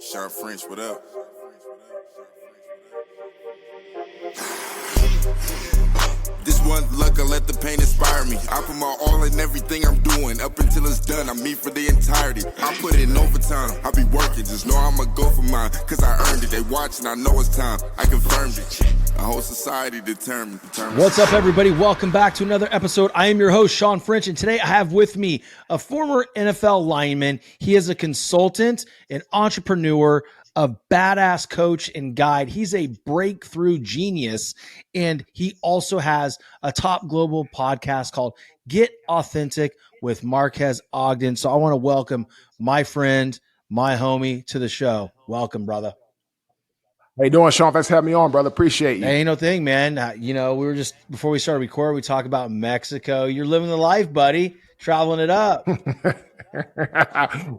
Sharp French, what up? This one luck, I let the pain inspire me. I put my all in everything I'm doing. Up until it's done, I'm me for the entirety. I put it in overtime, I be working. Just know I'ma go for mine, cause I earned it. They watching, I know it's time, I confirmed it. A whole society determined. What's up, everybody? Welcome back to another episode. I am your host, Shawn French, and today I have with me a former NFL lineman. He is a consultant, an entrepreneur, a badass coach and guide. He's a breakthrough genius, and he also has a top global podcast called Get Authentic with Marques Ogden. So I want to welcome my friend, my homie to the show. Welcome, brother. How you doing, Shawn? Thanks for having me on, brother. Appreciate you. Ain't no thing, man. We were just, before we started recording, we talked about Mexico. You're living the life, buddy. Traveling it up.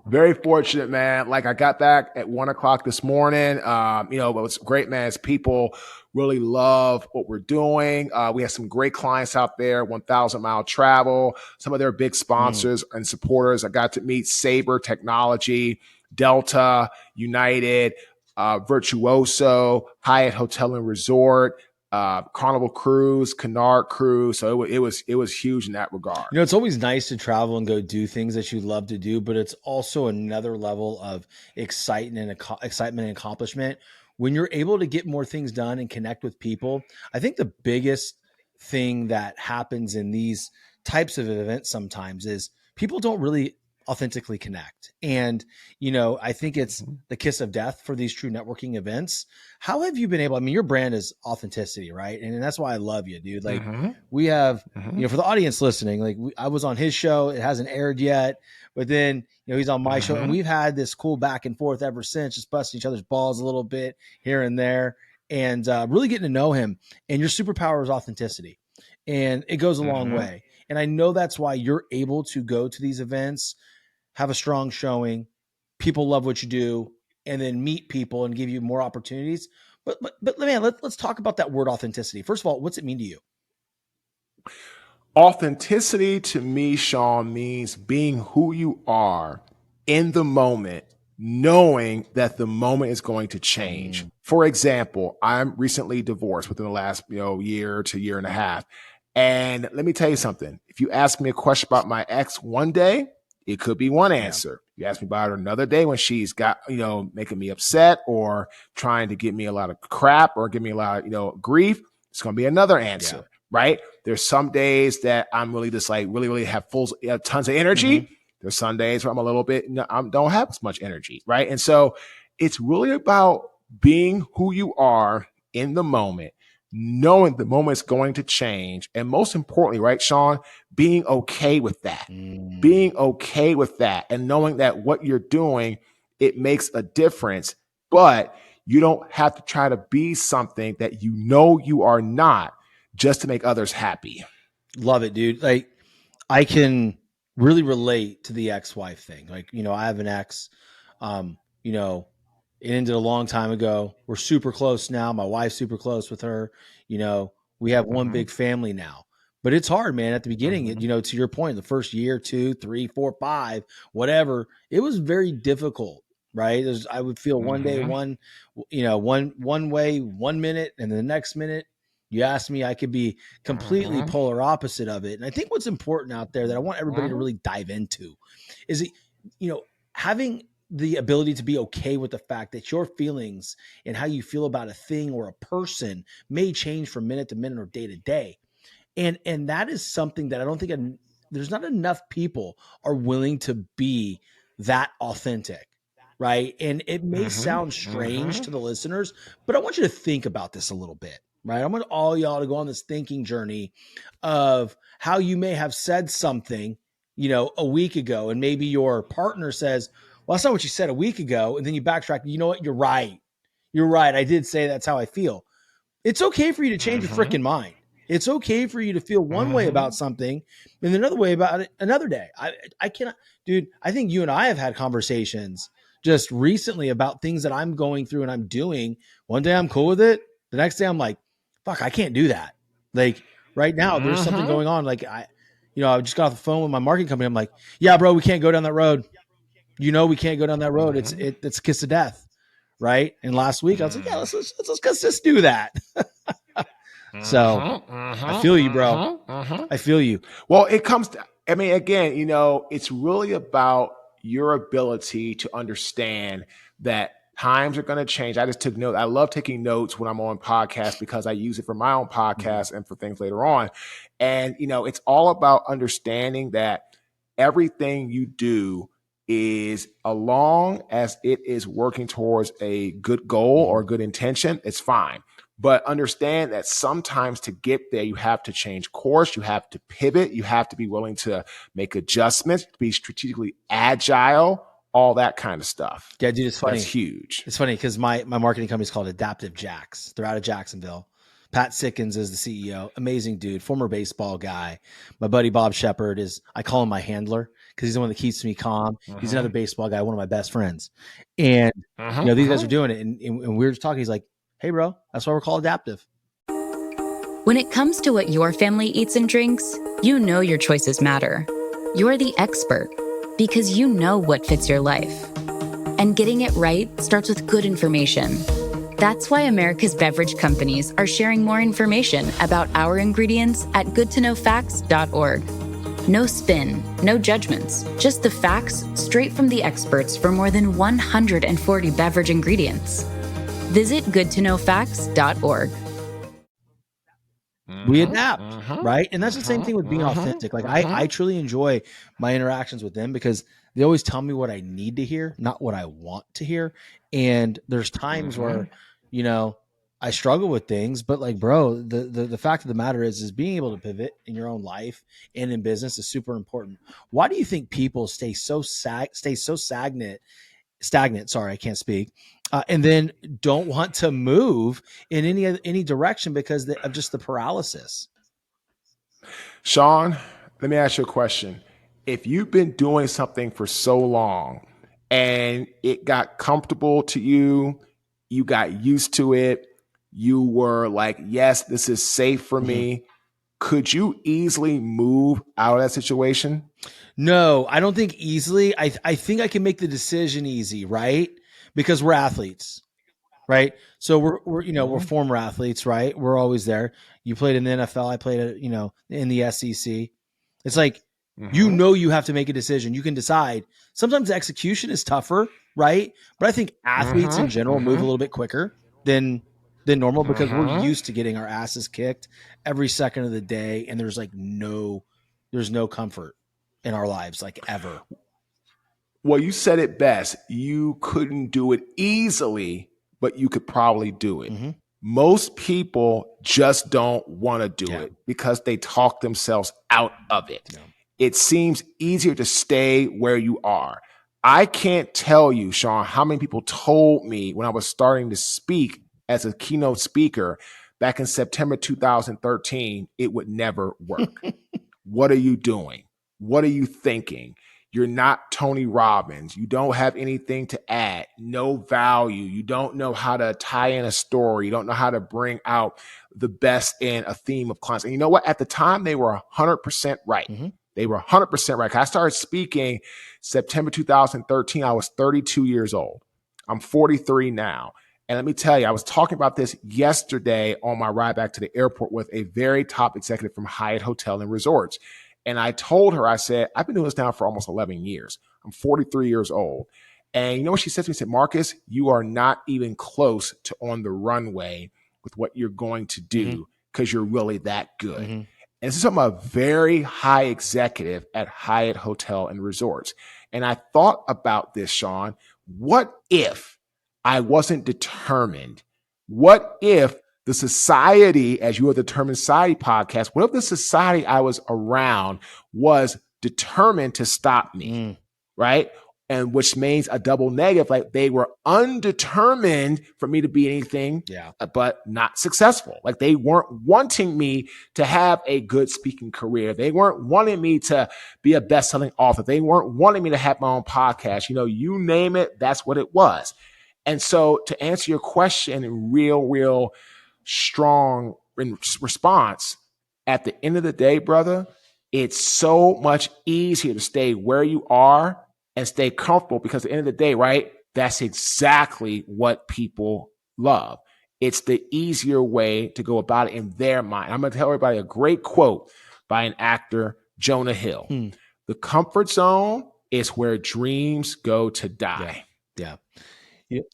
Very fortunate, man. Like, I got back at 1:00 this morning. But what's great, man, is people really love what we're doing. We have some great clients out there, 1,000 Mile Travel, some of their big sponsors and supporters. I got to meet Sabre Technology, Delta, United, Virtuoso, Hyatt Hotel and Resort, Carnival Cruise, Canard Cruise. So it was huge in that regard. It's always nice to travel and go do things that you love to do, but it's also another level of excitement and accomplishment when you're able to get more things done and connect with people. I think the biggest thing that happens in these types of events sometimes is people don't really authentically connect. And, I think it's the kiss of death for these true networking events. How have you been able, your brand is authenticity, right? And that's why I love you, dude. Like we have, for the audience listening, I was on his show. It hasn't aired yet, but then, he's on my show, and we've had this cool back and forth ever since, just busting each other's balls a little bit here and there, and really getting to know him. And your superpower is authenticity, and it goes a long way. And I know that's why you're able to go to these events, have a strong showing, people love what you do, and then meet people and give you more opportunities. But man, let's talk about that word authenticity. First of all, what's it mean to you? Authenticity to me, Shawn, means being who you are in the moment, knowing that the moment is going to change. For example, I'm recently divorced within the last year to year and a half. And let me tell you something. If you ask me a question about my ex one day, it could be one answer. You ask me about her another day when she's got, making me upset or trying to give me a lot of crap or give me a lot of, grief. It's going to be another answer, right? There's some days that I'm really just like really have tons of energy. There's some days where I'm a little bit, I don't have as much energy, right? And so it's really about being who you are in the moment, knowing the moment's going to change. And most importantly, right, Shawn, being okay with that, being okay with that and knowing that what you're doing, it makes a difference, but you don't have to try to be something that you are not just to make others happy. Love it, dude. Like, I can really relate to the ex-wife thing. Like, I have an ex, it ended a long time ago. We're super close now. My wife's super close with her. We have one big family now, but it's hard, man. At the beginning, to your point, the first year, 2, 3, 4, 5, whatever, it was very difficult, right? I would feel one day, one way, 1 minute, and the next minute you ask me, I could be completely polar opposite of it. And I think what's important out there that I want everybody to really dive into is, having the ability to be okay with the fact that your feelings and how you feel about a thing or a person may change from minute to minute or day to day. And that is something that I don't think there's not enough people are willing to be that authentic. Right. And it may sound strange to the listeners, but I want you to think about this a little bit. Right. I want all y'all to go on this thinking journey of how you may have said something, a week ago, and maybe your partner says, well, that's not what you said a week ago. And then you backtrack. You know what? You're right. You're right. I did say that's how I feel. It's okay for you to change your freaking mind. It's okay for you to feel one way about something and another way about it another day. I cannot, dude. I think you and I have had conversations just recently about things that I'm going through and I'm doing. One day I'm cool with it. The next day I'm like, fuck, I can't do that. Like right now, there's something going on. Like I just got off the phone with my marketing company. I'm like, yeah, bro, we can't go down that road. We can't go down that road. It's a kiss of death. right? And last week I was like, yeah, let's just do that. So I feel you, bro. I feel you. Well, it comes to, I mean, again, it's really about your ability to understand that times are going to change. I just took notes. I love taking notes when I'm on podcasts because I use it for my own podcast and for things later on. And, it's all about understanding that everything you do is, as long as it is working towards a good goal or a good intention, it's fine. But understand that sometimes to get there, you have to change course, you have to pivot, you have to be willing to make adjustments, be strategically agile, all that kind of stuff. Yeah, dude, it's funny. That's huge. It's funny because my marketing company is called Adaptive Jacks. They're out of Jacksonville. Pat Sickens is the CEO. Amazing dude, former baseball guy. My buddy Bob Shepard I call him my handler because he's the one that keeps me calm. He's another baseball guy, one of my best friends. And these guys are doing it. And we were just talking. He's like, hey, bro, that's why we're called Adaptive. When it comes to what your family eats and drinks, your choices matter. You're the expert because you know what fits your life. And getting it right starts with good information. That's why America's beverage companies are sharing more information about our ingredients at goodtoknowfacts.org. No spin, no judgments, just the facts straight from the experts for more than 140 beverage ingredients. Visit goodtoknowfacts.org. We adapt, right? And that's the same thing with being authentic. Like I truly enjoy my interactions with them because they always tell me what I need to hear, not what I want to hear. And there's times where, I struggle with things, but like, bro, the fact of the matter is being able to pivot in your own life and in business is super important. Why do you think people stay so stagnant? Sorry, I can't speak. And then don't want to move in any direction because of just the paralysis. Shawn, let me ask you a question. If you've been doing something for so long and it got comfortable to you, you got used to it, you were like, yes, this is safe for me, could you easily move out of that situation? No, I don't think easily. I think I can make the decision easy, right? Because we're athletes, right? So we're former athletes, right? We're always there. You played in the NFL. I played, in the SEC. It's like, you have to make a decision. You can decide. Sometimes the execution is tougher, right? But I think athletes in general move a little bit quicker than normal because we're used to getting our asses kicked every second of the day. And there's no comfort in our lives, like ever. Well, you said it best. You couldn't do it easily, but you could probably do it. Most people just don't want to do it because they talk themselves out of it. It seems easier to stay where you are. I can't tell you, Shawn, how many people told me when I was starting to speak as a keynote speaker back in September 2013, it would never work. What are you doing? What are you thinking? You're not Tony Robbins. You don't have anything to add, no value. You don't know how to tie in a story. You don't know how to bring out the best in a theme of clients. And you know what? At the time, they were 100% right. They were 100% right. I started speaking September 2013. I was 32 years old. I'm 43 now. And let me tell you, I was talking about this yesterday on my ride back to the airport with a very top executive from Hyatt Hotel and Resorts. And I told her, I said, I've been doing this now for almost 11 years. I'm 43 years old. And you know what she said to me? She said, Marcus, you are not even close to on the runway with what you're going to do because you're really that good. And this is from a very high executive at Hyatt Hotel and Resorts. And I thought about this, Shawn. What if I wasn't determined? What if the society, as you are the Determined Society podcast, what if the society I was around was determined to stop me, right? And which means a double negative, like they were undetermined for me to be anything, but not successful. Like they weren't wanting me to have a good speaking career. They weren't wanting me to be a best-selling author. They weren't wanting me to have my own podcast. You name it, that's what it was. And so to answer your question in real strong response, at the end of the day, brother, it's so much easier to stay where you are and stay comfortable because at the end of the day, right, that's exactly what people love. It's the easier way to go about it in their mind. I'm going to tell everybody a great quote by an actor, Jonah Hill. The comfort zone is where dreams go to die. Yeah.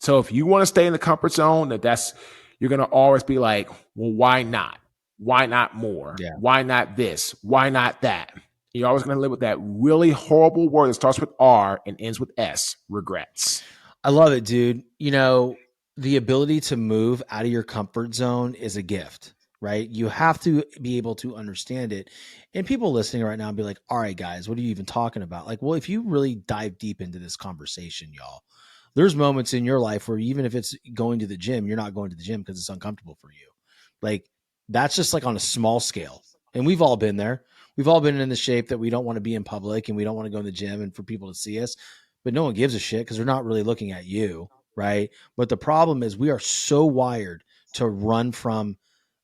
So if you want to stay in the comfort zone, you're going to always be like, well, why not? Why not more? Yeah. Why not this? Why not that? You're always going to live with that really horrible word that starts with R and ends with S, regrets. I love it, dude. You know, the ability to move out of your comfort zone is a gift, right? You have to be able to understand it. And people listening right now be like, all right, guys, what are you even talking about? Like, well, if you really dive deep into this conversation, y'all, there's moments in your life where even if it's going to the gym, you're not going to the gym because it's uncomfortable for you. Like, that's just like on a small scale. And we've all been there. We've all been in the shape that we don't want to be in public and we don't want to go in the gym and for people to see us, but no one gives a shit because they're not really looking at you, right? But the problem is we are so wired to run from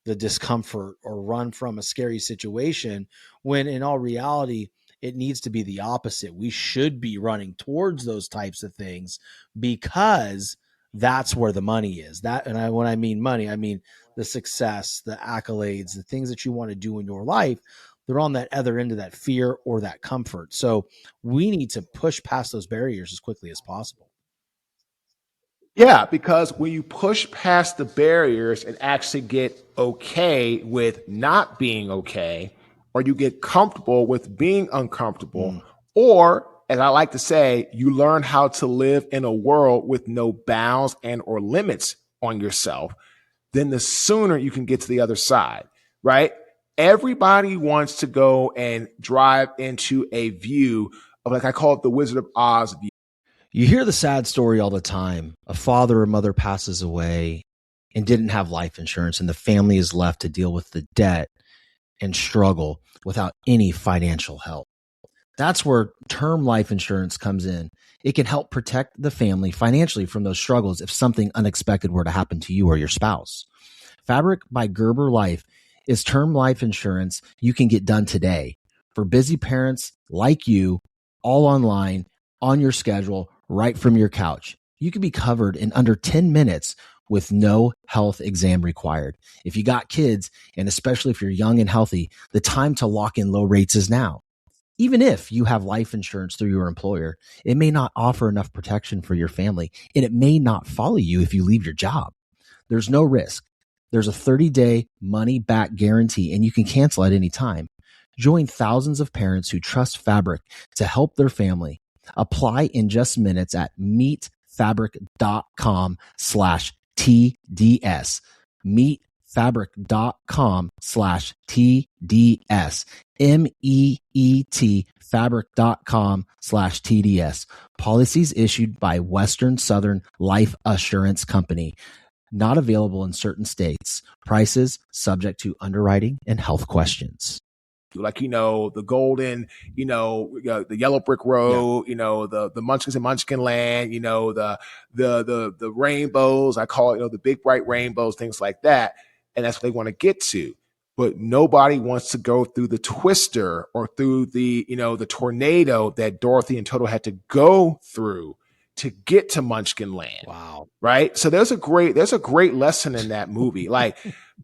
the discomfort or run from a scary situation when in all reality, it needs to be the opposite. We should be running towards those types of things because that's where the money is. When I mean money, I mean the success, the accolades, the things that you want to do in your life. They're on that other end of that fear or that comfort. So we need to push past those barriers as quickly as possible. Yeah, because when you push past the barriers and actually get okay with not being okay, or you get comfortable with being uncomfortable, or as I like to say, you learn how to live in a world with no bounds and or limits on yourself, then the sooner you can get to the other side, right? Everybody wants to go and drive into a view of, like I call it, the Wizard of Oz view. You hear the sad story all the time. A father or mother passes away and didn't have life insurance, and the family is left to deal with the debt and struggle without any financial help. That's where term life insurance comes in. It can help protect the family financially from those struggles if something unexpected were to happen to you or your spouse. Fabric by Gerber Life is term life insurance you can get done today for busy parents like you, all online, on your schedule, right from your couch. You can be covered in under 10 minutes with no health exam required. If you got kids, and especially if you're young and healthy, the time to lock in low rates is now. Even if you have life insurance through your employer, it may not offer enough protection for your family, and it may not follow you if you leave your job. There's no risk. There's a 30-day money-back guarantee, and you can cancel at any time. Join thousands of parents who trust Fabric to help their family. Apply in just minutes at meetfabric.com/TDS. Meetfabric.com/TDS. MEET fabric.com/TDS. Policies issued by Western Southern Life Assurance Company. Not available in certain states. Prices subject to underwriting and health questions. Like, the golden, the yellow brick road, the Munchkins in Munchkin Land, the rainbows, I call it, the big bright rainbows, things like that. And that's what they want to get to. But nobody wants to go through the twister or through the tornado that Dorothy and Toto had to go through to get to Munchkin Land. Wow. Right. So there's a great lesson in that movie. Like,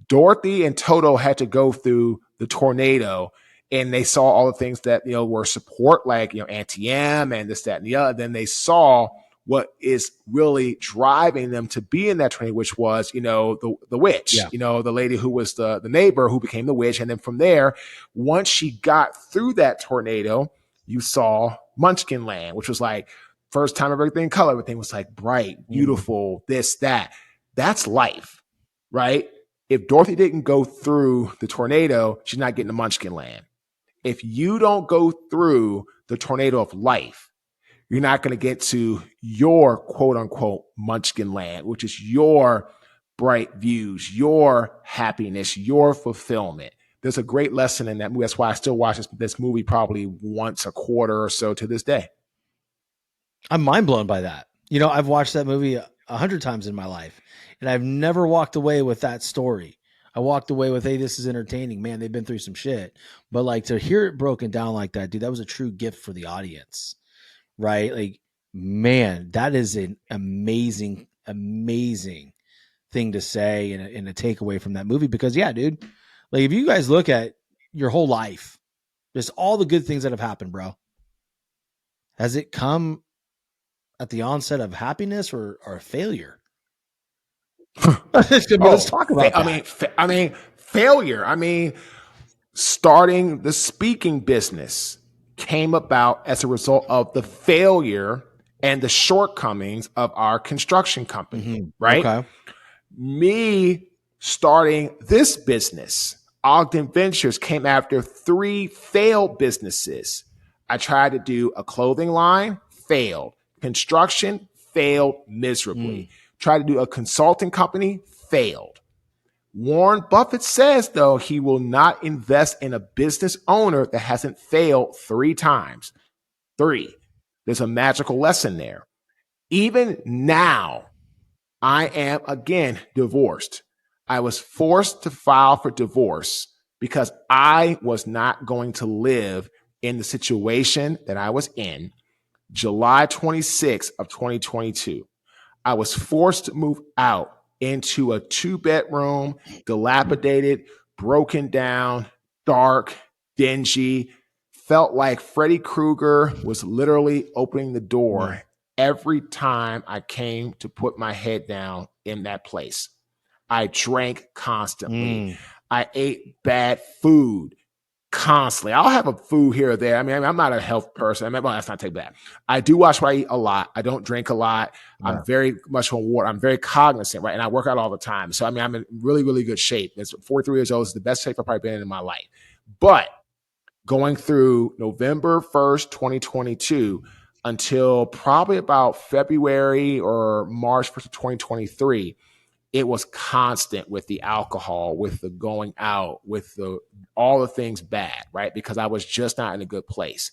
Dorothy and Toto had to go through the tornado, and they saw all the things that, were support, like, Auntie M and this, that, and the other. Then they saw what is really driving them to be in that tornado, which was, the witch, the lady who was the neighbor who became the witch. And then from there, once she got through that tornado, you saw Munchkin Land, which was like first time of everything in color. Everything was like bright, beautiful, this, that. That's life, right? If Dorothy didn't go through the tornado, she's not getting to Munchkin Land. If you don't go through the tornado of life, you're not going to get to your quote unquote Munchkin Land, which is your bright views, your happiness, your fulfillment. There's a great lesson in that movie. That's why I still watch this movie probably once a quarter or so to this day. I'm mind blown by that. I've watched that movie 100 times in my life, and I've never walked away with that story. I walked away with, hey, this is entertaining. Man, they've been through some shit. But to hear it broken down like that, dude, that was a true gift for the audience, right? Like, Man, that is an amazing thing to say and a takeaway from that movie, because yeah, dude, like if you guys look at your whole life, just all the good things that have happened, bro, has it come at the onset of happiness or failure? Let's talk about that. I mean, failure. I mean, starting the speaking business came about as a result of the failure and the shortcomings of our construction company, right? Okay. Me starting this business, Ogden Ventures, came after 3 failed businesses. I tried to do a clothing line, failed. Construction, failed miserably. Tried to do a consulting company, failed. Warren Buffett says, though, he will not invest in a business owner that hasn't failed 3 times. 3. There's a magical lesson there. Even now, I am again divorced. I was forced to file for divorce because I was not going to live in the situation that I was in July 26th of 2022. I was forced to move out into a 2-bedroom, dilapidated, broken down, dark, dingy. Felt like Freddy Krueger was literally opening the door every time I came to put my head down in that place. I drank constantly. I ate bad food constantly. I'll have a food here or there. I mean, I'm not a health person. Well, that's not take that. I do watch what I eat a lot. I don't drink a lot. I'm very much on water. I'm very cognizant, right? And I work out all the time. So, I mean, I'm in really, really good shape. It's 43 years old. It's the best shape I've probably been in my life. But going through November 1st, 2022 until probably about February or March 1st, 2023, it was constant with the alcohol, with the going out, with the all the things bad, right? Because I was just not in a good place.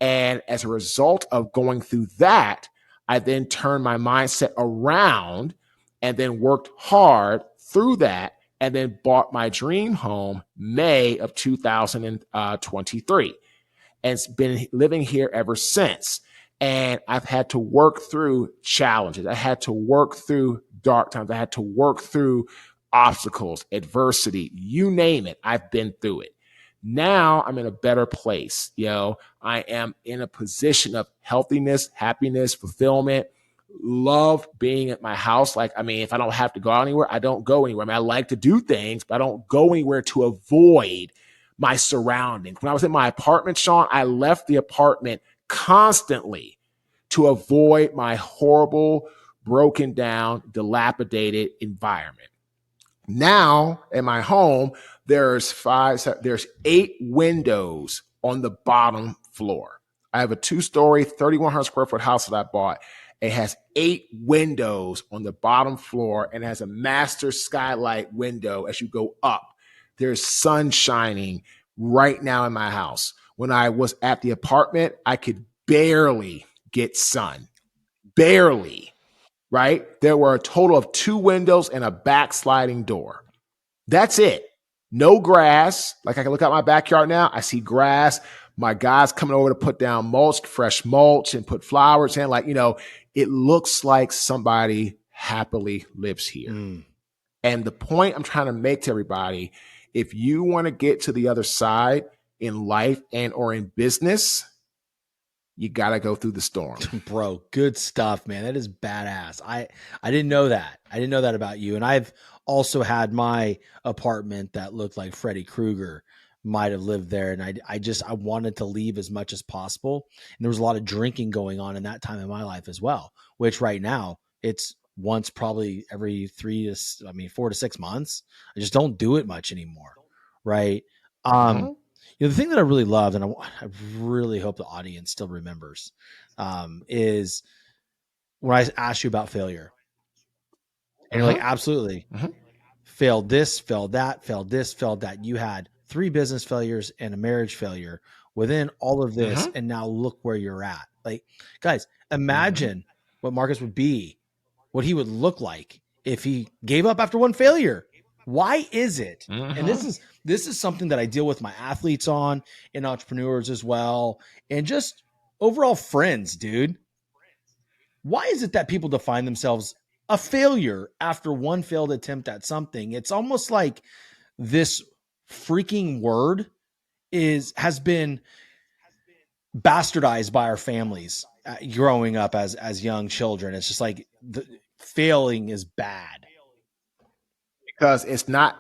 And as a result of going through that, I then turned my mindset around and then worked hard through that and then bought my dream home May of 2023 and been living here ever since. And I've had to work through challenges. I had to work through dark times. I had to work through obstacles, adversity, you name it. I've been through it. Now I'm in a better place. I am in a position of healthiness, happiness, fulfillment, love being at my house. Like, I mean, if I don't have to go anywhere, I don't go anywhere. I mean, I like to do things, but I don't go anywhere to avoid my surroundings. When I was in my apartment, Shawn, I left the apartment constantly to avoid my horrible, broken down, dilapidated environment. Now in my home, there's 8 windows on the bottom floor. I have a 2-story, 3,100 square foot house that I bought. It has 8 windows on the bottom floor and has a master skylight window as you go up. There's sun shining right now in my house. When I was at the apartment, I could barely get sun. Barely, right? There were a total of 2 windows and a backsliding door. That's it. No grass. Like, I can look out my backyard now. I see grass. My guy's coming over to put down mulch, fresh mulch, and put flowers in. Like, it looks like somebody happily lives here. And the point I'm trying to make to everybody, if you want to get to the other side in life and or in business, you got to go through the storm. Bro, good stuff, man. That is badass. I didn't know that. I didn't know that about you. And I've also had my apartment that looked like Freddy Krueger might have lived there. And I wanted to leave as much as possible. And there was a lot of drinking going on in that time in my life as well, which right now it's once probably every 4 to 6 months. I just don't do it much anymore. Right. The thing that I really loved, and I really hope the audience still remembers, is when I asked you about failure. And you're like, absolutely. Failed this, failed that, failed this, failed that. You had 3 business failures and a marriage failure within all of this. And now look where you're at. Like, guys, imagine what Marcus would be, what he would look like if he gave up after 1 failure. Why is it? And this is something that I deal with my athletes on and entrepreneurs as well. And just overall friends, dude. why is it that people define themselves a failure after one failed attempt at something? It's almost like this freaking word has been bastardized by our families growing up as young children. It's just like failing is bad. Because it's not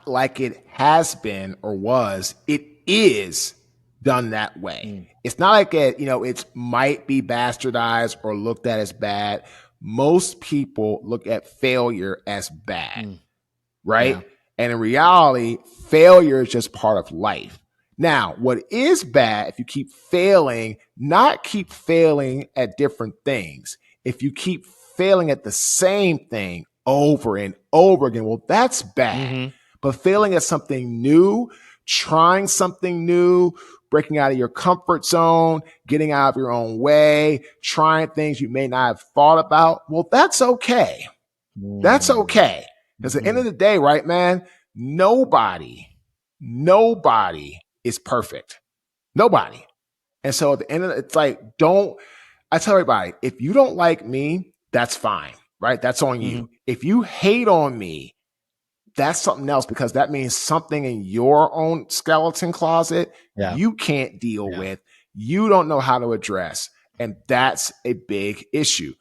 like it has been or was. It is done that way. It's not like it might be bastardized or looked at as bad. Most people look at failure as bad, right? Yeah. And in reality, failure is just part of life. Now, what is bad if you keep failing, not keep failing at different things. If you keep failing at the same thing over and over again, well, that's bad. But failing at something new, trying something new, breaking out of your comfort zone, getting out of your own way, trying things you may not have thought about, well, that's okay. That's okay. Because at the end of the day, right, man, nobody is perfect. Nobody. And so at the end of it, it's like, I tell everybody, if you don't like me, that's fine, right? That's on you. If you hate on me, that's something else, because that means something in your own skeleton closet you can't deal with. You don't know how to address. And that's a big issue.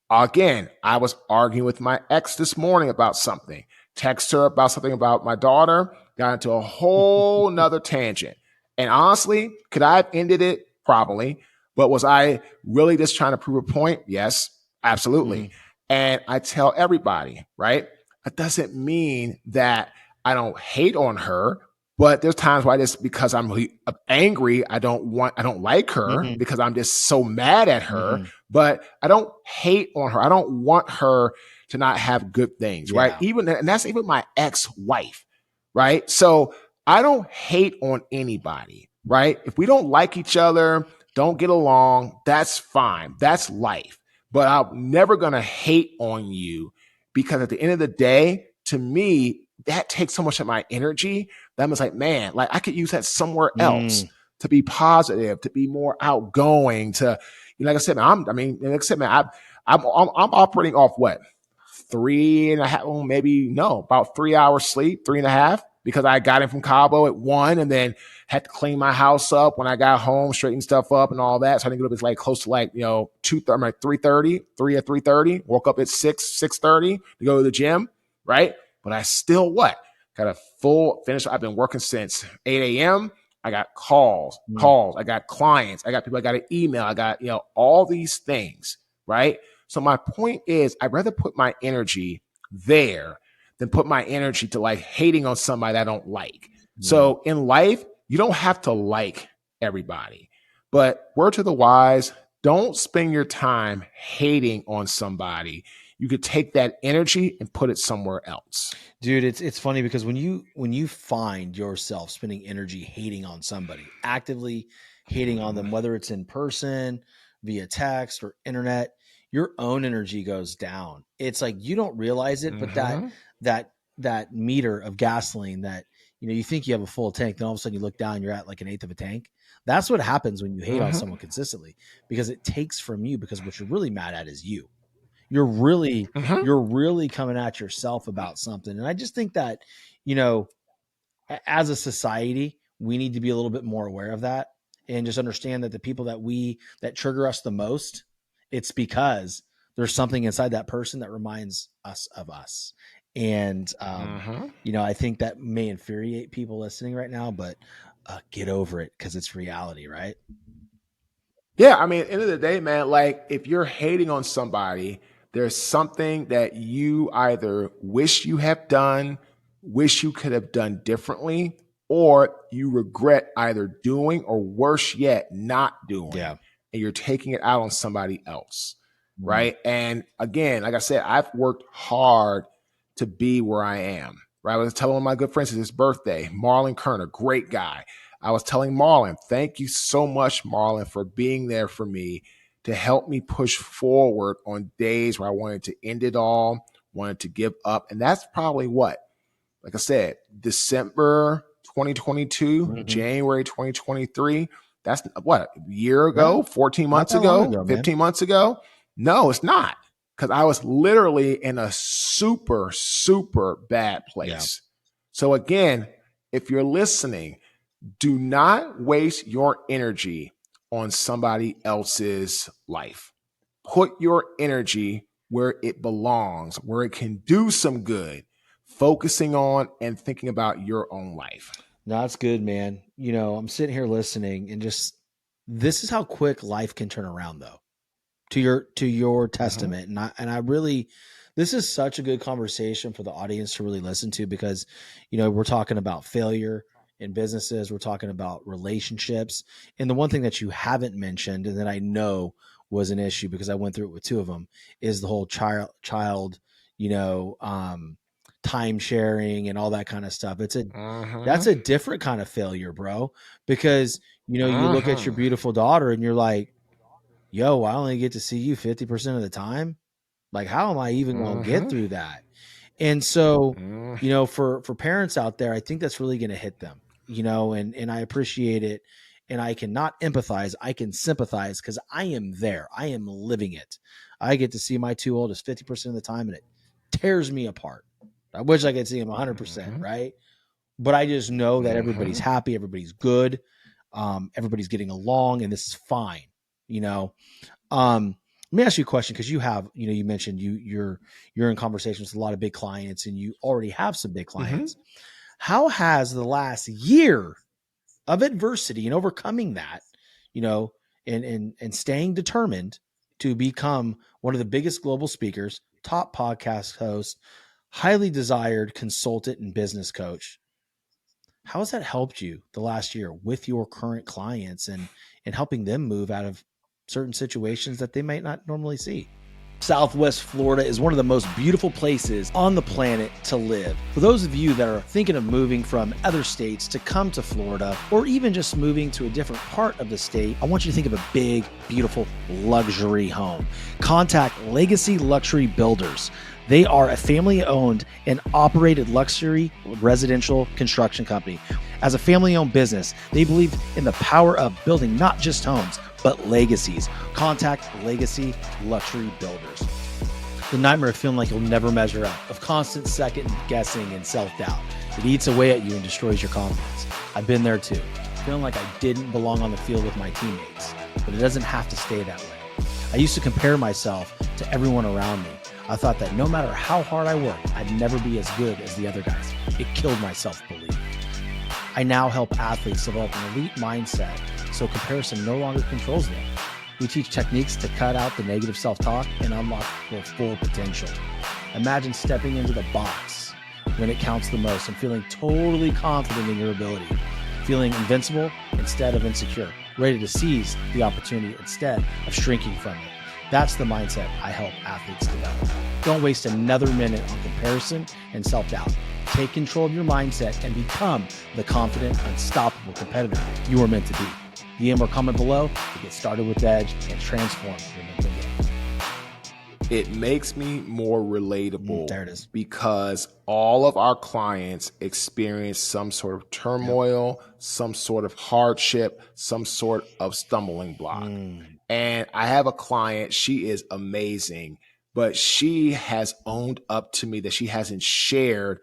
Again, I was arguing with my ex this morning about something. Text her about something about my daughter, got into a whole nother tangent. And honestly, could I have ended it? Probably. But was I really just trying to prove a point? Yes, absolutely. And I tell everybody, right? That doesn't mean that I don't hate on her, but there's times where because I'm angry, I don't like her because I'm just so mad at her, but I don't hate on her. I don't want her to not have good things, right? And that's even my ex-wife, right? So I don't hate on anybody, right? If we don't like each other, don't get along, that's fine. That's life. But I'm never going to hate on you, because at the end of the day, to me, that takes so much of my energy that I'm just like, man, like I could use that somewhere else to be positive, to be more outgoing, to, like I said, man, I'm operating off what? 3.5, well, maybe about 3 hours sleep, 3.5, because I got in from Cabo at 1 and then had to clean my house up when I got home, straighten stuff up and all that. So I didn't get up, it's like close to 3:30, 3 or 3:30, woke up at 6:30 to go to the gym, right? But I still got a full finish. I've been working since 8 a.m. I got calls. I got clients. I got people I got to email. I got, all these things, right? So my point is, I'd rather put my energy there than put my energy to like hating on somebody I don't like. So in life, you don't have to like everybody. But word to the wise, don't spend your time hating on somebody. You could take that energy and put it somewhere else. Dude, it's funny because when you find yourself spending energy hating on somebody, actively hating on them, whether it's in person, via text or internet, your own energy goes down. It's like you don't realize it, but that meter of gasoline that you think you have a full tank, then all of a sudden you look down, you're at like 1/8 of a tank. That's what happens when you hate on someone consistently, because it takes from you, because what you're really mad at is you. You're really coming at yourself about something. And I just think that, as a society, we need to be a little bit more aware of that and just understand that the people that trigger us the most, it's because there's something inside that person that reminds us of us. And, I think that may infuriate people listening right now, but get over it, because it's reality, right? Yeah, I mean, at the end of the day, man, like if you're hating on somebody, there's something that you either wish you have done, wish you could have done differently, or you regret either doing or worse yet, not doing. Yeah. And you're taking it out on somebody else. Right. And again, like I said, I've worked hard to be where I am. Right. I was telling one of my good friends, it's his birthday, Marlon Kerner, great guy. I was telling Marlon, thank you so much, Marlon, for being there for me to help me push forward on days where I wanted to end it all, wanted to give up. And that's probably what, like I said, December 2022, January 2023. That's what, a year ago, 14 months ago, 15 months ago? No, it's not. Because I was literally in a super, super bad place. So again, if you're listening, do not waste your energy on somebody else's life. Put your energy where it belongs, where it can do some good, focusing on and thinking about your own life. No, that's good, man. You know, I'm sitting here listening and just, this is how quick life can turn around though, to your testament. And I really, this is such a good conversation for the audience to really listen to, because, you know, we're talking about failure in businesses. We're talking about relationships. And the one thing that you haven't mentioned, and that I know was an issue because I went through it with two of them, is the whole child, you know, time sharing and all that kind of stuff. It's that's a different kind of failure, bro, because, you know, you look at your beautiful daughter and you're like, yo, I only get to see you 50% of the time. Like, how am I even going to get through that? And so, you know, for parents out there, I think that's really going to hit them, you know, and I appreciate it. And I cannot empathize. I can sympathize because I am there. I am living it. I get to see my two oldest 50% of the time, and it tears me apart. I wish I could see them 100%, right? But I just know that everybody's happy, everybody's good, everybody's getting along, and this is fine, you know. Let me ask you a question, because you have, you know, you mentioned you're in conversations with a lot of big clients, and you already have some big clients. How has the last year of adversity and overcoming that, you know, and staying determined to become one of the biggest global speakers, top podcast host, highly desired consultant and business coach, how has that helped you the last year with your current clients and helping them move out of certain situations that they might not normally see? Southwest Florida is one of the most beautiful places on the planet to live. For those of you that are thinking of moving from other states to come to Florida, or even just moving to a different part of the state, I want you to think of a big, beautiful luxury home. Contact Legacy Luxury Builders. They are a family-owned and operated luxury residential construction company. As a family-owned business, they believe in the power of building not just homes, but legacies. Contact Legacy Luxury Builders. The nightmare of feeling like you'll never measure up, of constant second guessing and self-doubt. It eats away at you and destroys your confidence. I've been there too, feeling like I didn't belong on the field with my teammates, but it doesn't have to stay that way. I used to compare myself to everyone around me. I thought that no matter how hard I worked, I'd never be as good as the other guys. It killed my self-belief. I now help athletes develop an elite mindset so comparison no longer controls them. We teach techniques to cut out the negative self-talk and unlock their full potential. Imagine stepping into the box when it counts the most and feeling totally confident in your ability, feeling invincible instead of insecure, ready to seize the opportunity instead of shrinking from it. That's the mindset I help athletes develop. Don't waste another minute on comparison and self-doubt. Take control of your mindset and become the confident, unstoppable competitor you are meant to be. DM or comment below to get started with Edge and transform your mental game. It makes me more relatable. There it is. Because all of our clients experience some sort of turmoil, some sort of hardship, some sort of stumbling block. And I have a client, she is amazing, but she has owned up to me that she hasn't shared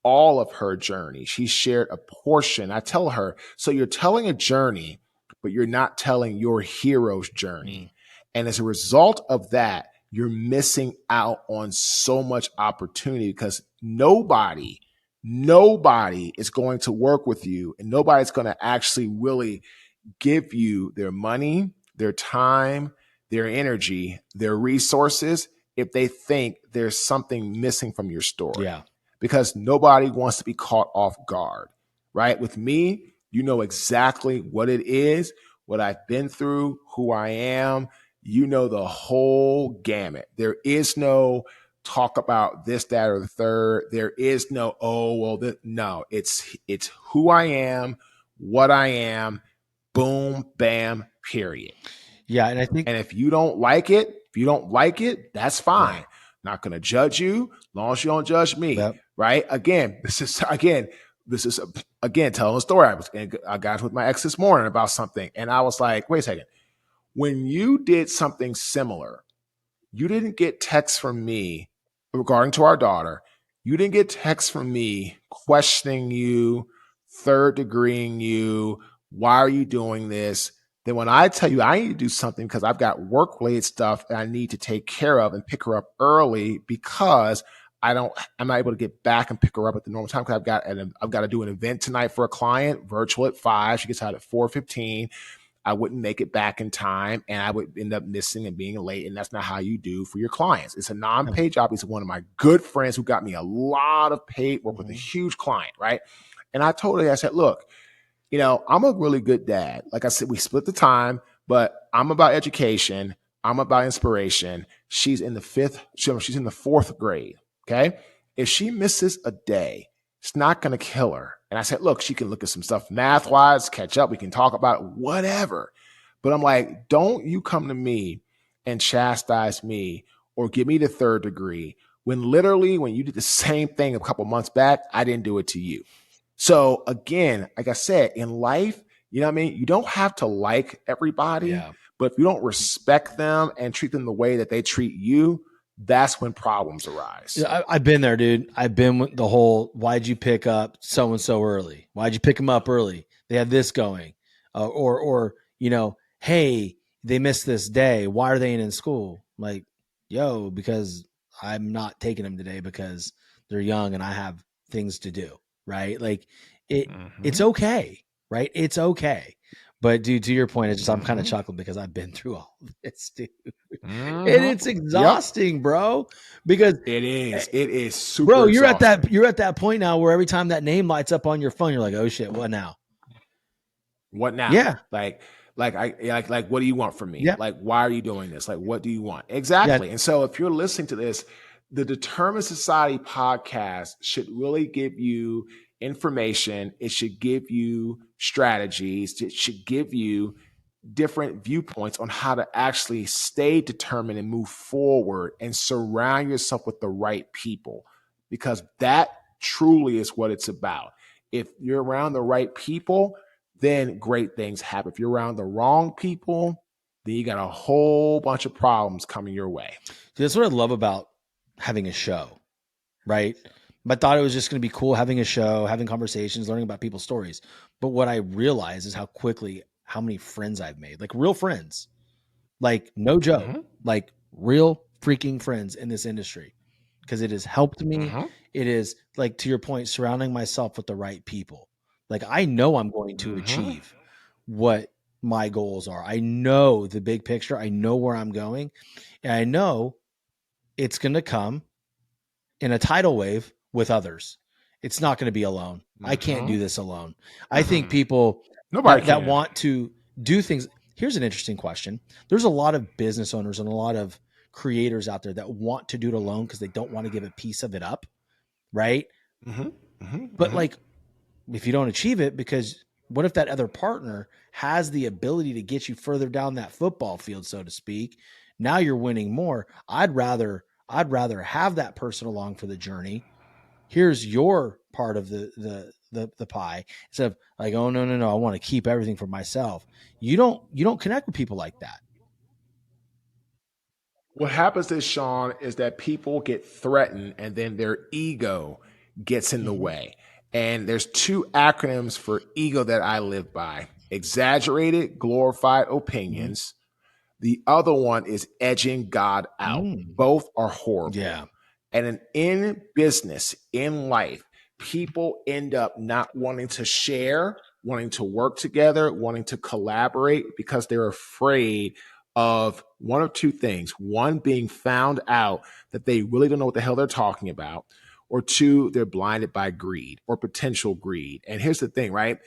all of her journey. She shared a portion. I tell her, so you're telling a journey, but you're not telling your hero's journey. And as a result of that, you're missing out on so much opportunity, because nobody is going to work with you, and nobody's going to actually really give you their money, their time, their energy, their resources if they think there's something missing from your story. Yeah. Because nobody wants to be caught off guard, right? With me, you know exactly what it is, what I've been through, who I am. You know the whole gamut. There is no talk about this, that, or the third. There is no, no, it's who I am, what I am, boom, bam, period. Yeah. And I think, and if you don't like it, that's fine. Right. Not going to judge you, as long as you don't judge me, right? Again, this is, again, telling a story. I got with my ex this morning about something, and I was like, wait a second. When you did something similar, you didn't get texts from me regarding to our daughter. You didn't get texts from me questioning you, third degreeing you. Why are you doing this? Then when I tell you I need to do something because I've got work-related stuff that I need to take care of and pick her up early because I'm not able to get back and pick her up at the normal time because I've got to do an event tonight for a client, virtual at 5. She gets out at 4:15. I wouldn't make it back in time and I would end up missing and being late. And that's not how you do for your clients. It's a non-paid job. He's one of my good friends who got me a lot of paid work with a huge client, right? And I told her, I said, look, I'm a really good dad. Like I said, we split the time, but I'm about education. I'm about inspiration. She's in the fourth grade. Okay. If she misses a day, it's not going to kill her. And I said, look, she can look at some stuff math-wise, catch up. We can talk about it, whatever. But I'm like, don't you come to me and chastise me or give me the third degree when literally when you did the same thing a couple months back, I didn't do it to you. So again, like I said, in life, you know what I mean? You don't have to like everybody, but if you don't respect them and treat them the way that they treat you, that's when problems arise. Yeah, I've been there, dude. I've been with the whole, why'd you pick up so-and-so early? Why'd you pick them up early? They had this going. Or hey, they missed this day. Why are they in school? Like, because I'm not taking them today because they're young and I have things to do, right? Like it's okay, right? It's okay. But dude, to your point, it's just I'm kind of chuckling because I've been through all of this, dude. And it's exhausting, bro. Because it is super bro, exhausting. you're at that point now where every time that name lights up on your phone, you're like, oh shit, what now? What now? Yeah. Like what do you want from me? Yeah. Like, why are you doing this? Like, what do you want? Exactly. Yeah. And so if you're listening to this, the Determined Society podcast should really give you information. It should give you strategies. It should give you different viewpoints on how to actually stay determined and move forward and surround yourself with the right people, because that truly is what it's about. If you're around the right people, then great things happen. If you're around the wrong people, then you got a whole bunch of problems coming your way. That's what I love about having a show, right? I thought it was just going to be cool having a show, having conversations, learning about people's stories. But what I realized is how many friends I've made, like real friends, like no joke, like real freaking friends in this industry, because it has helped me. It is, like, to your point, surrounding myself with the right people. Like, I know I'm going to achieve what my goals are. I know the big picture. I know where I'm going. And I know it's going to come in a tidal wave with others. It's not going to be alone. I can't do this alone. I think people that want to do things. Here's an interesting question. There's a lot of business owners and a lot of creators out there that want to do it alone because they don't want to give a piece of it up. Right. But like, if you don't achieve it, because what if that other partner has the ability to get you further down that football field, so to speak? Now you're winning more. I'd rather have that person along for the journey. Here's your part of the pie, instead of like, oh no, I want to keep everything for myself. You don't connect with people like that. What happens is, Shawn, is that people get threatened and then their ego gets in the way. And there's 2 acronyms for ego that I live by: exaggerated, glorified opinions. The other one is edging God out. Both are horrible. Yeah. And in business, in life, people end up not wanting to share, wanting to work together, wanting to collaborate because they're afraid of one of 2 things. One, being found out that they really don't know what the hell they're talking about. Or 2, they're blinded by greed or potential greed. And here's the thing, right?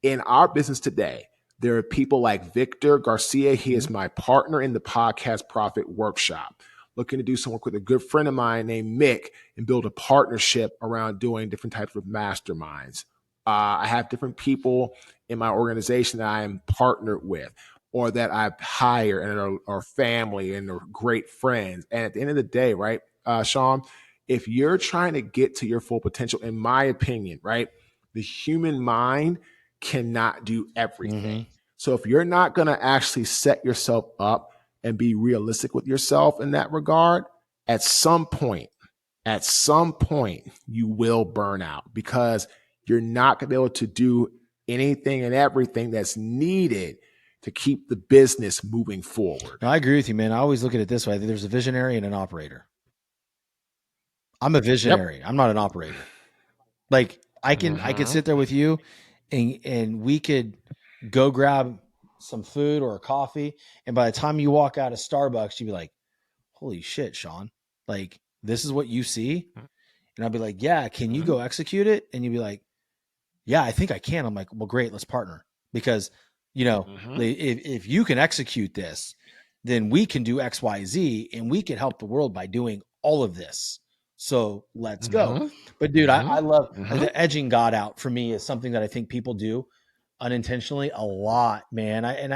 In our business today, there are people like Victor Garcia. He is my partner in the Podcast Profit Workshop, looking to do some work with a good friend of mine named Mick and build a partnership around doing different types of masterminds. I have different people in my organization that I am partnered with or that I hire and are family and are great friends. And at the end of the day, right, Shawn, if you're trying to get to your full potential, in my opinion, right, the human mind cannot do everything. So if you're not going to actually set yourself up and be realistic with yourself in that regard, at some point, you will burn out because you're not going to be able to do anything and everything that's needed to keep the business moving forward. No, I agree with you, man. I always look at it this way. I think there's a visionary and an operator. I'm a visionary. I'm not an operator. Like I could sit there with you and we could go grab some food or a coffee. And by the time you walk out of Starbucks, you'd be like, holy shit, Shawn, like this is what you see. And I'd be like, yeah, can you go execute it? And you'd be like, yeah, I think I can. I'm like, well, great. Let's partner because, you know, if you can execute this, then we can do X, Y, Z, and we can help the world by doing all of this. So let's go. But dude, I love the edging God out for me is something that I think people do unintentionally a lot, man. And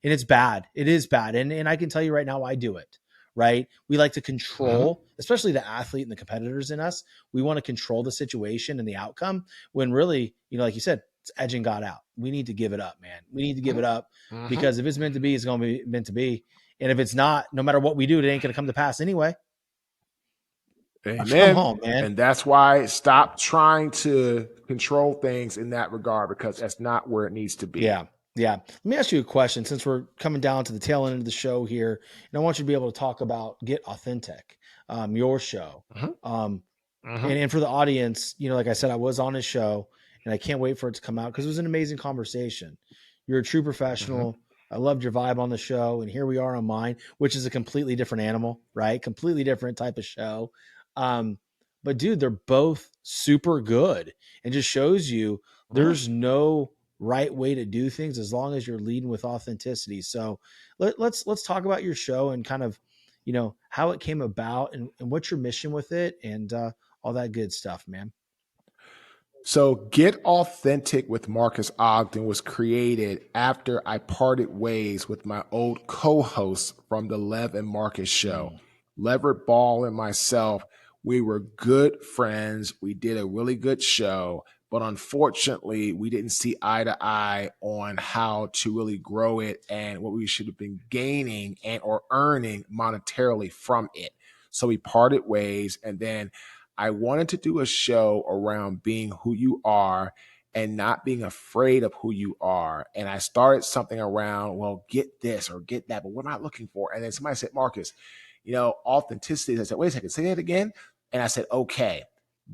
it's bad. It is bad. And I can tell you right now, I do it. Right. We like to control, especially the athlete and the competitors in us. We want to control the situation and the outcome when really, you know, like you said, it's edging God out. We need to give it up, man. We need to give it up because if it's meant to be, it's going to be meant to be. And if it's not, no matter what we do, it ain't going to come to pass anyway. Amen. Come home, man. And that's why stop trying to control things in that regard because that's not where it needs to be. Yeah. Yeah. Let me ask you a question since we're coming down to the tail end of the show here. And I want you to be able to talk about Get Authentic, your show. And for the audience, you know, like I said, I was on his show and I can't wait for it to come out because it was an amazing conversation. You're a true professional. I loved your vibe on the show. And here we are on mine, which is a completely different animal, right? Completely different type of show. But dude, they're both super good and just shows you there's no right way to do things as long as you're leading with authenticity. So let's talk about your show and kind of, you know, how it came about and what's your mission with it and all that good stuff, man. So Get Authentic with Marques Ogden was created after I parted ways with my old co-host from the Lev and Marcus show. Leverett Ball and myself, we were good friends. We did a really good show, but unfortunately, we didn't see eye to eye on how to really grow it and what we should have been gaining and or earning monetarily from it. So we parted ways, and then I wanted to do a show around being who you are and not being afraid of who you are. And I started something around, well, get this or get that, but what am I looking for? And then somebody said, Marcus, you know, authenticity. I said, wait a second, say that again. And I said, okay,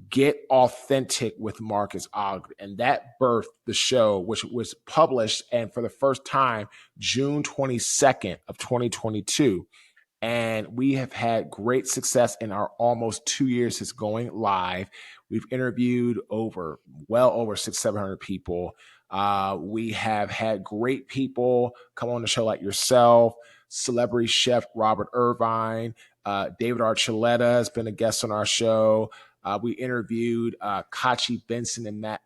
Get Authentic with Marques Ogden. And that birthed the show, which was published and for the first time, June 22nd of 2022. And we have had great success in our almost 2 years since going live. We've interviewed well over 600-700 people. We have had great people come on the show like yourself, celebrity chef Robert Irvine, David Archuleta has been a guest on our show. We interviewed Kachi Benson and Matt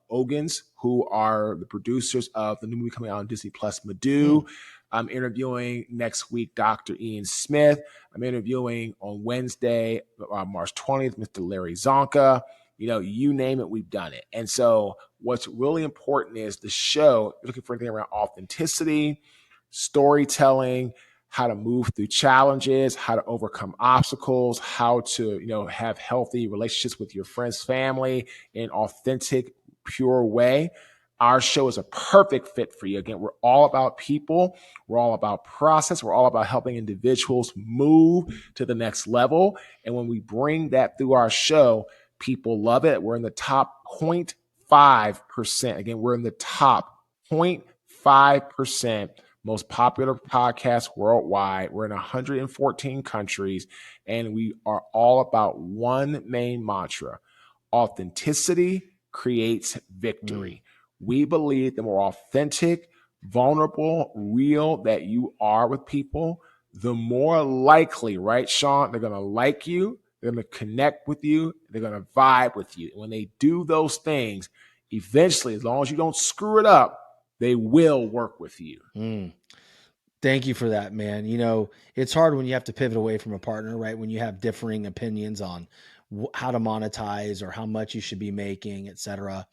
Ogans, who are the producers of the new movie coming out on Disney Plus, Madhu. I'm interviewing next week Dr. Ian Smith. I'm interviewing on Wednesday, March 20th, Mr. Larry Zonka. You know, you name it, we've done it. And so what's really important is the show, looking for anything around authenticity, storytelling, how to move through challenges, how to overcome obstacles, how to, you know, have healthy relationships with your friends, family in authentic, pure way. Our show is a perfect fit for you. Again, we're all about people. We're all about process. We're all about helping individuals move to the next level. And when we bring that through our show, people love it. We're in the top 0.5%. Again, we're in the top 0.5% most popular podcast worldwide. We're in 114 countries, and we are all about one main mantra: authenticity creates victory. We believe the more authentic, vulnerable, real that you are with people, the more likely, right, Shawn, they're going to like you, they're going to connect with you, they're going to vibe with you. And when they do those things, eventually, as long as you don't screw it up, they will work with you. Thank you for that, man. You know, it's hard when you have to pivot away from a partner, right? When you have differing opinions on how to monetize or how much you should be making, etc.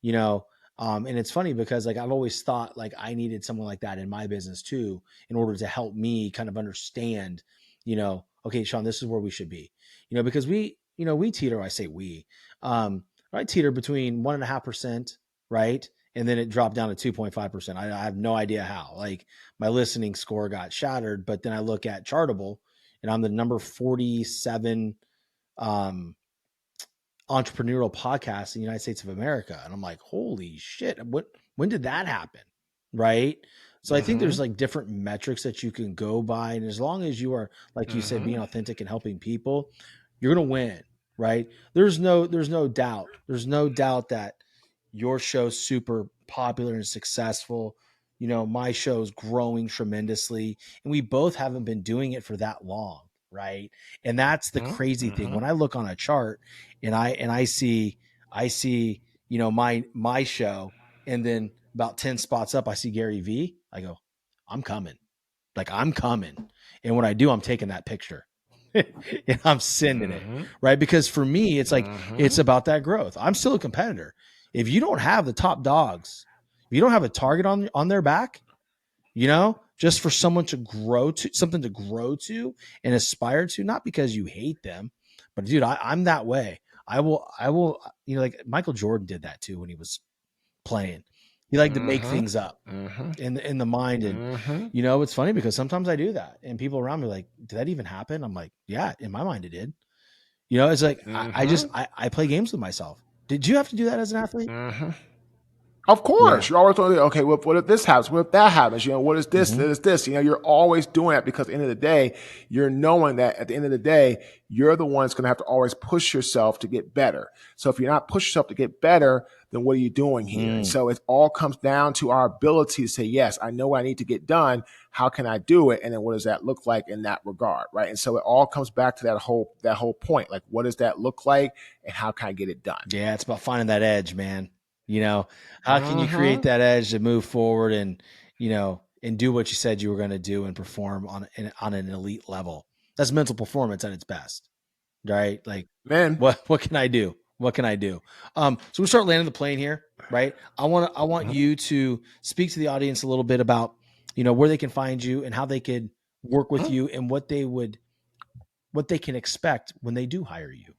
And it's funny because like I've always thought like I needed someone like that in my business too, in order to help me kind of understand, okay, Shawn, this is where we should be, because we teeter, I say we, I teeter between 1.5%, right? And then it dropped down to 2.5%. I have no idea how. Like my listening score got shattered, but then I look at Chartable and I'm the number 47 entrepreneurial podcast in the United States of America. And I'm like, holy shit, when did that happen? Right. So I think there's like different metrics that you can go by. And as long as you are, like you said, being authentic and helping people, you're going to win. Right. There's no doubt. There's no doubt that your show's super popular and successful. My show's growing tremendously and we both haven't been doing it for that long. Right. And that's the crazy thing. When I look on a chart and I see, my show, and then about 10 spots up, I see Gary V. I go, I'm coming. And when I do, I'm taking that picture and I'm sending it. Right. Because for me, it's like, it's about that growth. I'm still a competitor. If you don't have the top dogs, if you don't have a target on their back, just for someone to grow to, something to grow to and aspire to, not because you hate them, but dude, I'm that way. I will, like Michael Jordan did that too when he was playing. He liked to make things up in the mind. And, it's funny because sometimes I do that and people around me are like, did that even happen? I'm like, yeah, in my mind it did. It's like, I play games with myself. Did you have to do that as an athlete? Of course, you're always going to, okay, well, what if this happens? What if that happens? What is this? What is this? You're always doing that because at the end of the day, you're knowing that at the end of the day, you're the one that's going to have to always push yourself to get better. So if you're not pushing yourself to get better, then what are you doing here? And so it all comes down to our ability to say, yes, I know what I need to get done. How can I do it? And then what does that look like in that regard? Right. And so it all comes back to that whole point. Like, what does that look like and how can I get it done? Yeah. It's about finding that edge, man. How can you create that edge to move forward and do what you said you were going to do and perform on an elite level? That's mental performance at its best, right? Like, man, what can I do? What can I do? So we start landing the plane here, right? I want you to speak to the audience a little bit about, where they can find you and how they could work with you and what they can expect when they do hire you.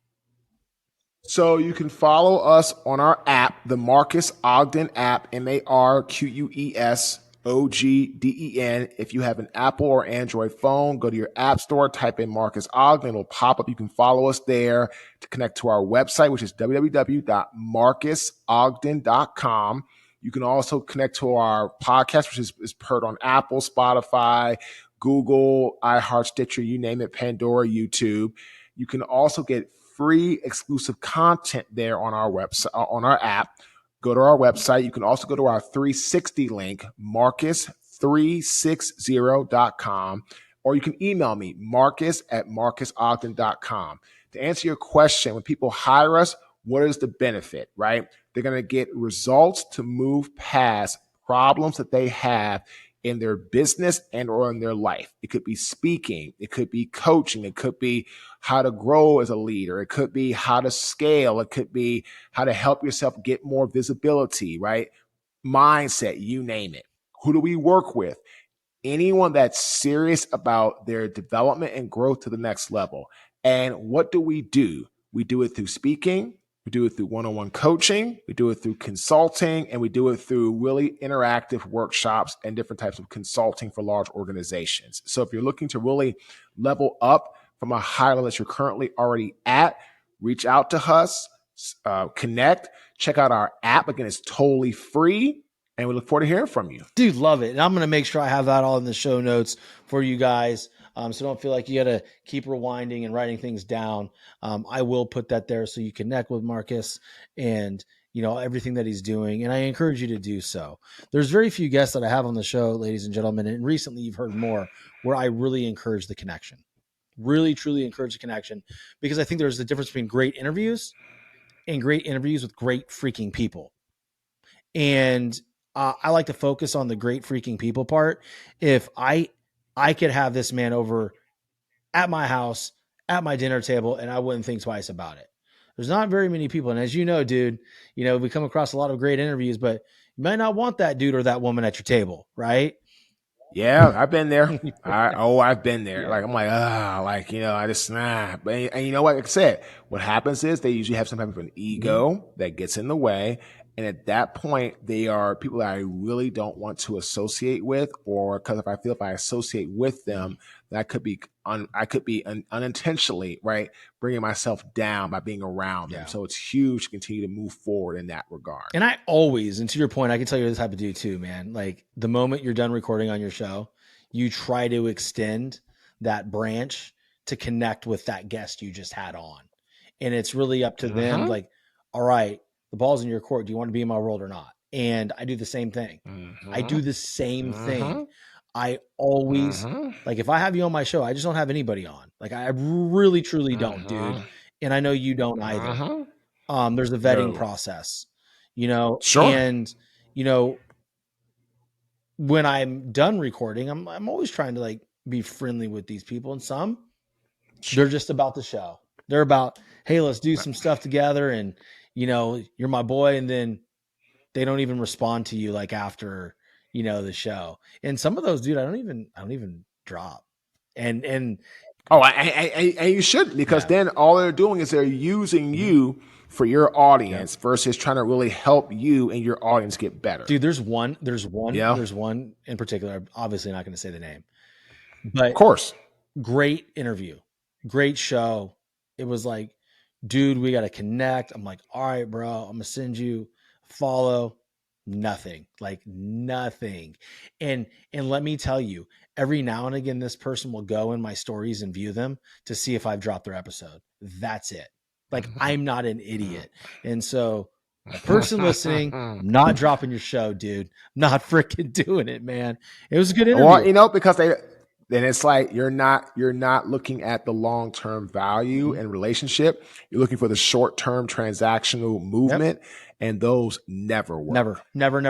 So you can follow us on our app, the Marques Ogden app, MarquesOgden. If you have an Apple or Android phone, go to your app store, type in Marques Ogden. It'll pop up. You can follow us there to connect to our website, which is www.marquesogden.com. You can also connect to our podcast, which is heard on Apple, Spotify, Google, iHeart, Stitcher, you name it, Pandora, YouTube. You can also get free exclusive content there on our website, on our app. Go to our website. You can also go to our 360 link, Marques360.com, or you can email me, Marques@marquesogden.com. To answer your question, when people hire us, what is the benefit, right? They're going to get results to move past problems that they have in their business and or in their life. It could be speaking. It could be coaching. It could be how to grow as a leader. It could be how to scale. It could be how to help yourself get more visibility, right? Mindset, you name it. Who do we work with? Anyone that's serious about their development and growth to the next level. And what do? We do it through speaking. We do it through one-on-one coaching. We do it through consulting, and we do it through really interactive workshops and different types of consulting for large organizations. So if you're looking to really level up from a high level that you're currently already at, reach out to us, connect, check out our app. Again, it's totally free. And we look forward to hearing from you. Dude, love it. And I'm going to make sure I have that all in the show notes for you guys. So don't feel like you got to keep rewinding and writing things down. I will put that there so you connect with Marques and, everything that he's doing. And I encourage you to do so. There's very few guests that I have on the show, ladies and gentlemen. And recently you've heard more where I really encourage the connection. Really, truly encourage the connection because I think there's a difference between great interviews and great interviews with great freaking people. And I like to focus on the great freaking people part. If I could have this man over at my house at my dinner table and I wouldn't think twice about it. There's not very many people. And as you know, dude, we come across a lot of great interviews, but you might not want that dude or that woman at your table, right? Yeah, I've been there. I've been there. Yeah. Like, I'm like, I just, But, and you know what? Like I said, what happens is they usually have some type of an ego that gets in the way. And at that point, they are people that I really don't want to associate with, or because if I associate with them, that I could be unintentionally, right, bringing myself down by being around them. So it's huge to continue to move forward in that regard. And I always, and to your point, I can tell you this type of dude too, man. Like the moment you're done recording on your show, you try to extend that branch to connect with that guest you just had on. And it's really up to them. Like, all right, the ball's in your court. Do you want to be in my world or not? And I do the same thing. I do the same thing. I always like, if I have you on my show, I just don't have anybody on. Like I really, truly don't, dude. And I know you don't either. There's a vetting process, Sure. And, when I'm done recording, I'm always trying to like be friendly with these people. And some, they're just about the show. They're about, hey, let's do some stuff together. And, you're my boy. And then they don't even respond to you like after, the show. And some of those, dude, I don't even drop. And you should, because then all they're doing is they're using you for your audience versus trying to really help you and your audience get better. Dude, there's one in particular. I'm obviously not going to say the name, but of course, great interview, great show. It was like, dude, we got to connect. I'm like, all right, bro, I'm going to send you a follow. Nothing. And let me tell you, every now and again, this person will go in my stories and view them to see if I've dropped their episode. That's it. Like, I'm not an idiot. And so a person listening, not dropping your show, dude, not freaking doing it, man. It was a good interview. Well, because then it's like you're not looking at the long-term value and relationship. You're looking for the short-term transactional movement, and those never work. Never.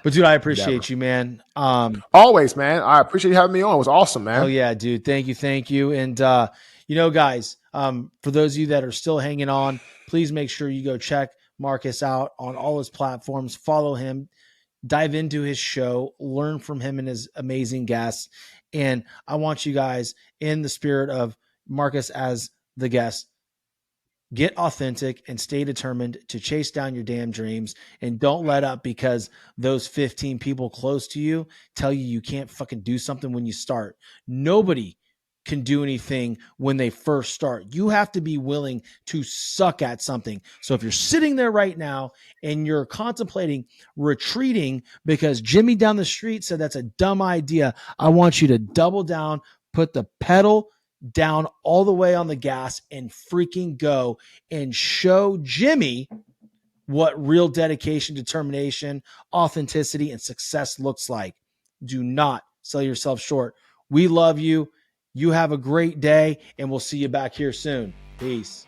But dude, I appreciate you, man. Always, man. I appreciate you having me on. It was awesome, man. Oh yeah, dude. Thank you. And guys, for those of you that are still hanging on, please make sure you go check Marques out on all his platforms. Follow him. Dive into his show, learn from him and his amazing guests. And I want you guys, in the spirit of Marques as the guest, get authentic and stay determined to chase down your damn dreams, and don't let up because those 15 people close to you tell you can't fucking do something when you start. Nobody can do anything when they first start. You have to be willing to suck at something. So if you're sitting there right now and you're contemplating retreating because Jimmy down the street said that's a dumb idea, I want you to double down, put the pedal down all the way on the gas, and freaking go and show Jimmy what real dedication, determination, authenticity, and success looks like. Do not sell yourself short. We love you. You have a great day, and we'll see you back here soon. Peace.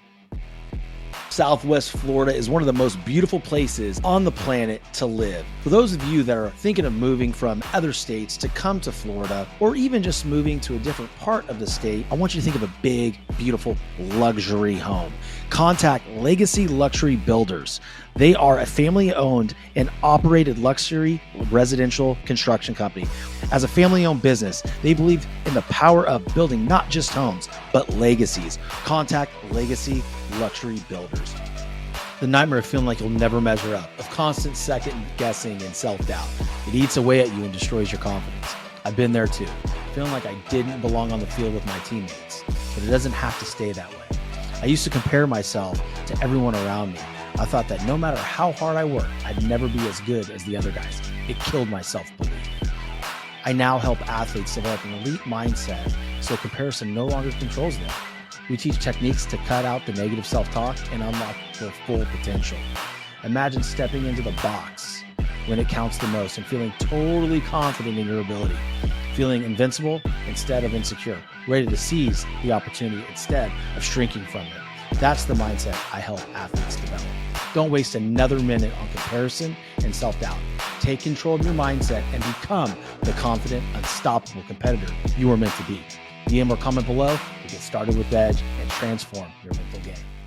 Southwest Florida is one of the most beautiful places on the planet to live. For those of you that are thinking of moving from other states to come to Florida, or even just moving to a different part of the state, I want you to think of a big, beautiful luxury home. Contact Legacy Luxury Builders. They are a family-owned and operated luxury residential construction company. As a family-owned business, they believe in the power of building not just homes, but legacies. Contact Legacy Luxury Builders. The nightmare of feeling like you'll never measure up, of constant second guessing and self-doubt. It eats away at you and destroys your confidence. I've been there too, feeling like I didn't belong on the field with my teammates, but it doesn't have to stay that way. I used to compare myself to everyone around me. I thought that no matter how hard I worked, I'd never be as good as the other guys. It killed my self-belief. I now help athletes develop an elite mindset so comparison no longer controls them. We teach techniques to cut out the negative self-talk and unlock their full potential. Imagine stepping into the box when it counts the most and feeling totally confident in your ability, feeling invincible instead of insecure, ready to seize the opportunity instead of shrinking from it. That's the mindset I help athletes develop. Don't waste another minute on comparison and self-doubt. Take control of your mindset and become the confident, unstoppable competitor you are meant to be. DM or comment below to get started with Veg and transform your mental game.